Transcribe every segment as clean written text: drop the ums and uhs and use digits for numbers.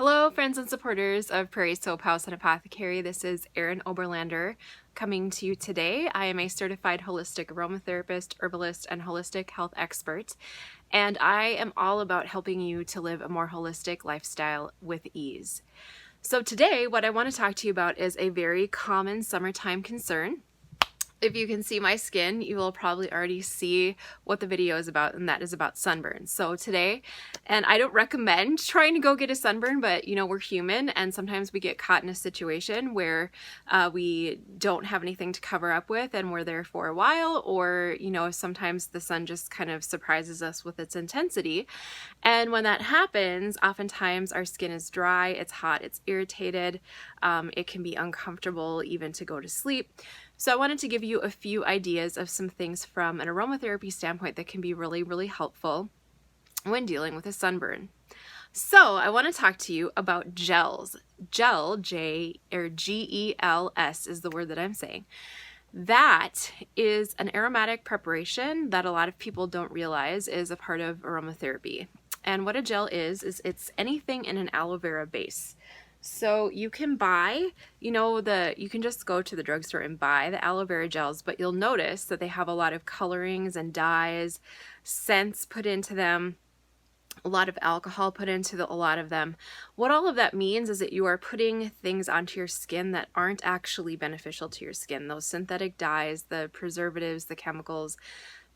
Hello, friends and supporters of Prairie Soap House and Apothecary. This is Erin Oberlander coming to you today. I am a certified holistic aromatherapist, herbalist, and holistic health expert, and I am all about helping you to live a more holistic lifestyle with ease. So today, what I want to talk to you about is a very common summertime concern. If you can see my skin, you will probably already see what the video is about, and that is about sunburns. So today, and I don't recommend trying to go get a sunburn, but you know, we're human and sometimes we get caught in a situation where we don't have anything to cover up with and we're there for a while, or you know, sometimes the sun just kind of surprises us with its intensity. And when that happens, oftentimes our skin is dry, it's hot, it's irritated, it can be uncomfortable even to go to sleep. So I wanted to give you a few ideas of some things from an aromatherapy standpoint that can be really, really helpful when dealing with a sunburn. So I want to talk to you about gels. Gel, G-E-L-S is the word that I'm saying. That is an aromatic preparation that a lot of people don't realize is a part of aromatherapy. And what a gel is it's anything in an aloe vera base. So you can buy, you can just go to the drugstore and buy the aloe vera gels, but you'll notice that they have a lot of colorings and dyes, scents put into them, a lot of alcohol put into a lot of them. What all of that means is that you are putting things onto your skin that aren't actually beneficial to your skin. Those synthetic dyes, the preservatives, the chemicals,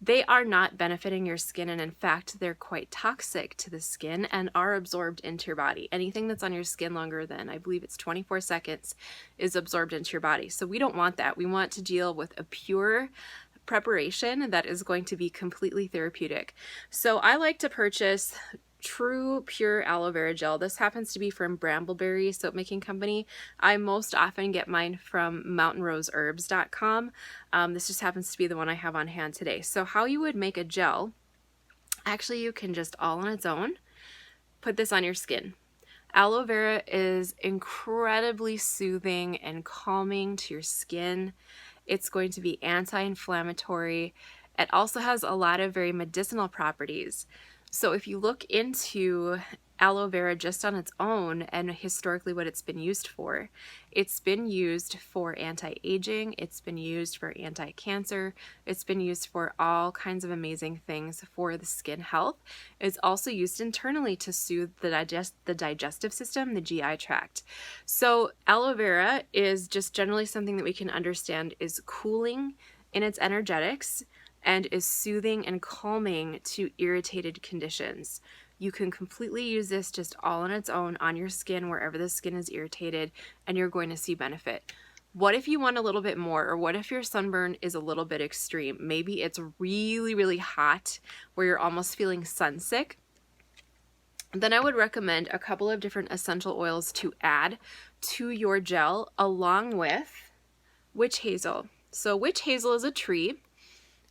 they are not benefiting your skin, and in fact they're quite toxic to the skin and are absorbed into your body. Anything that's on your skin longer than, I believe it's 24 seconds, is absorbed into your body. So we don't want that. We want to deal with a pure preparation that is going to be completely therapeutic. So I like to purchase true pure aloe vera gel. This happens to be from Brambleberry Soap Making Company. I most often get mine from mountainroseherbs.com. This just happens to be the one I have on hand today. So how you would make a gel, actually you can just all on its own put this on your skin. Aloe vera is incredibly soothing and calming to your skin. It's going to be anti-inflammatory. It also has a lot of very medicinal properties. So if you look into aloe vera just on its own and historically what it's been used for anti-aging, it's been used for anti-cancer, it's been used for all kinds of amazing things for the skin health. It's also used internally to soothe the digestive system, the GI tract. So aloe vera is just generally something that we can understand is cooling in its energetics and is soothing and calming to irritated conditions. You can completely use this just all on its own on your skin wherever the skin is irritated, and you're going to see benefit. What if you want a little bit more, or what if your sunburn is a little bit extreme? Maybe it's really, really hot where you're almost feeling sunsick. Then I would recommend a couple of different essential oils to add to your gel along with witch hazel. So witch hazel is a tree.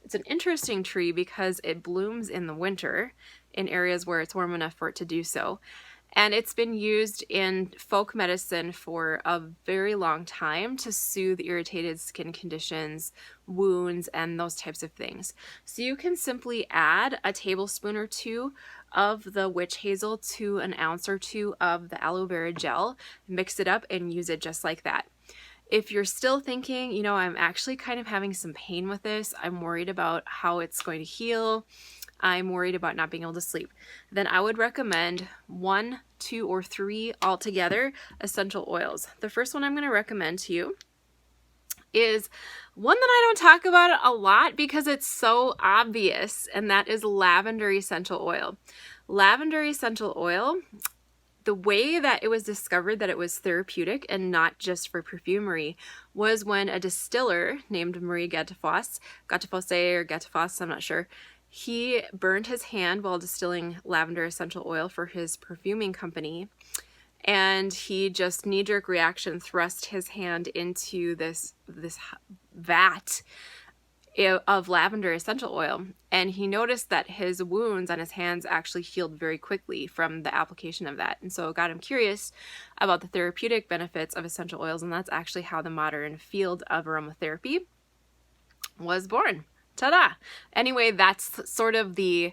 It's an interesting tree because it blooms in the winter in areas where it's warm enough for it to do so. And it's been used in folk medicine for a very long time to soothe irritated skin conditions, wounds, and those types of things. So you can simply add a tablespoon or two of the witch hazel to an ounce or two of the aloe vera gel, mix it up, and use it just like that. If you're still thinking, I'm actually kind of having some pain with this, I'm worried about how it's going to heal, I'm worried about not being able to sleep, then I would recommend 1, 2, or 3 altogether essential oils. The first one I'm going to recommend to you is one that I don't talk about a lot because it's so obvious, and that is lavender essential oil. Lavender essential oil, the way that it was discovered that it was therapeutic and not just for perfumery was when a distiller named Marie Gattefosse, I'm not sure, he burned his hand while distilling lavender essential oil for his perfuming company, and he just knee-jerk reaction thrust his hand into this vat of lavender essential oil, and he noticed that his wounds on his hands actually healed very quickly from the application of that. And so it got him curious about the therapeutic benefits of essential oils, and that's actually how the modern field of aromatherapy was born. Ta-da! Anyway, that's sort of the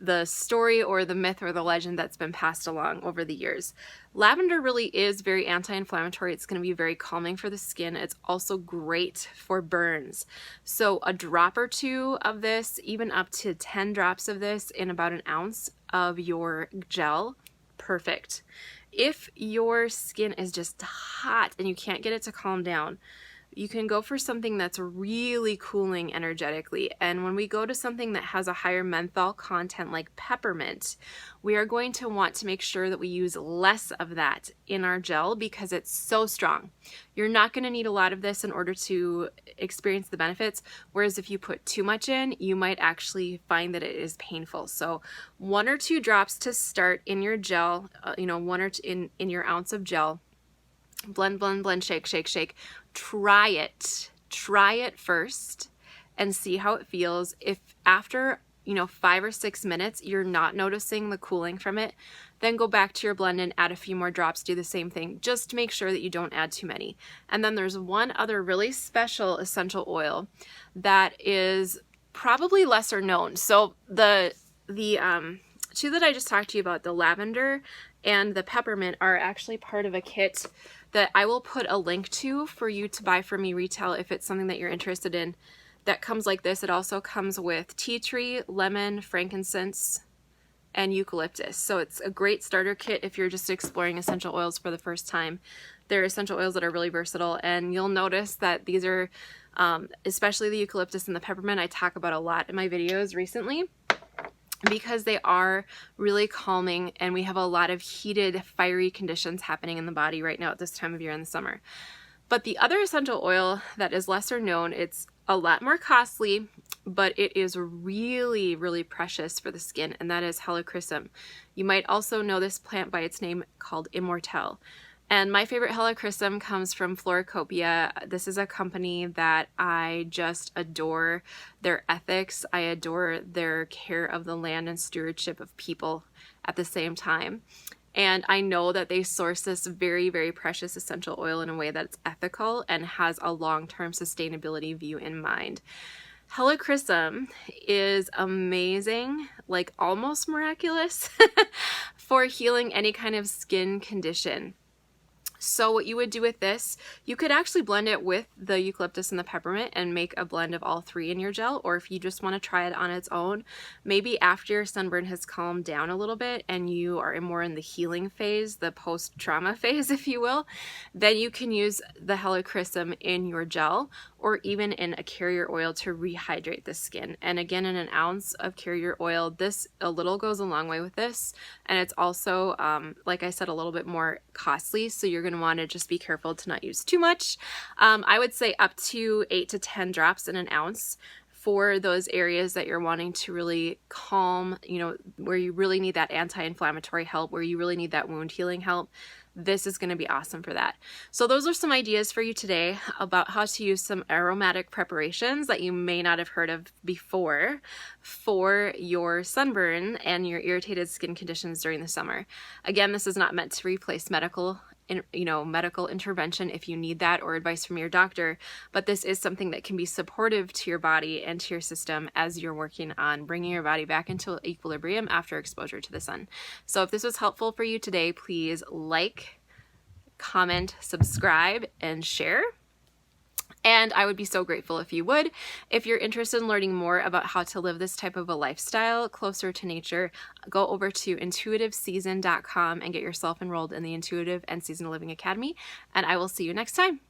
the story or the myth or the legend that's been passed along over the years. Lavender really is very anti-inflammatory. It's going to be very calming for the skin. It's also great for burns. So a drop or two of this, even up to 10 drops of this in about an ounce of your gel, perfect. If your skin is just hot and you can't get it to calm down, you can go for something that's really cooling energetically. And when we go to something that has a higher menthol content like peppermint, we are going to want to make sure that we use less of that in our gel because it's so strong. You're not going to need a lot of this in order to experience the benefits, whereas if you put too much in, you might actually find that it is painful. So 1 or 2 drops to start in your gel, one or two in your ounce of gel. Blend, blend, blend, shake, shake, shake. Try it first and see how it feels. If after 5 or 6 minutes you're not noticing the cooling from it, then go back to your blend and add a few more drops. Do the same thing. Just make sure that you don't add too many. And then there's one other really special essential oil that is probably lesser known. So the two that I just talked to you about, the lavender and the peppermint, are actually part of a kit that I will put a link to for you to buy from me retail if it's something that you're interested in. That comes like this. It also comes with tea tree, lemon, frankincense, and eucalyptus. So it's a great starter kit if you're just exploring essential oils for the first time. They're essential oils that are really versatile, and you'll notice that these are, especially the eucalyptus and the peppermint, I talk about a lot in my videos recently, because they are really calming, and we have a lot of heated, fiery conditions happening in the body right now at this time of year in the summer. But the other essential oil that is lesser known, it's a lot more costly, but it is really, really precious for the skin, and that is helichrysum. You might also know this plant by its name called immortelle. And my favorite helichrysum comes from Floricopia. This is a company that I just adore their ethics. I adore their care of the land and stewardship of people at the same time. And I know that they source this very, very precious essential oil in a way that's ethical and has a long-term sustainability view in mind. Helichrysum is amazing, like almost miraculous, for healing any kind of skin condition. So what you would do with this, you could actually blend it with the eucalyptus and the peppermint and make a blend of all 3 in your gel, or if you just want to try it on its own, maybe after your sunburn has calmed down a little bit and you are more in the healing phase, the post-trauma phase, if you will, then you can use the helichrysum in your gel or even in a carrier oil to rehydrate the skin. And again, in an ounce of carrier oil, a little goes a long way with this, and it's also, like I said, a little bit more costly, so you're going to want to just be careful to not use too much. I would say up to 8 to 10 drops in an ounce for those areas that you're wanting to really calm, where you really need that anti-inflammatory help, where you really need that wound healing help. This is going to be awesome for that. So those are some ideas for you today about how to use some aromatic preparations that you may not have heard of before for your sunburn and your irritated skin conditions during the summer. Again, this is not meant to replace medical intervention if you need that, or advice from your doctor, but this is something that can be supportive to your body and to your system as you're working on bringing your body back into equilibrium after exposure to the sun. So if this was helpful for you today, please like, comment, subscribe, and share. And I would be so grateful if you would. If you're interested in learning more about how to live this type of a lifestyle closer to nature, go over to intuitiveseason.com and get yourself enrolled in the Intuitive and Seasonal Living Academy. And I will see you next time.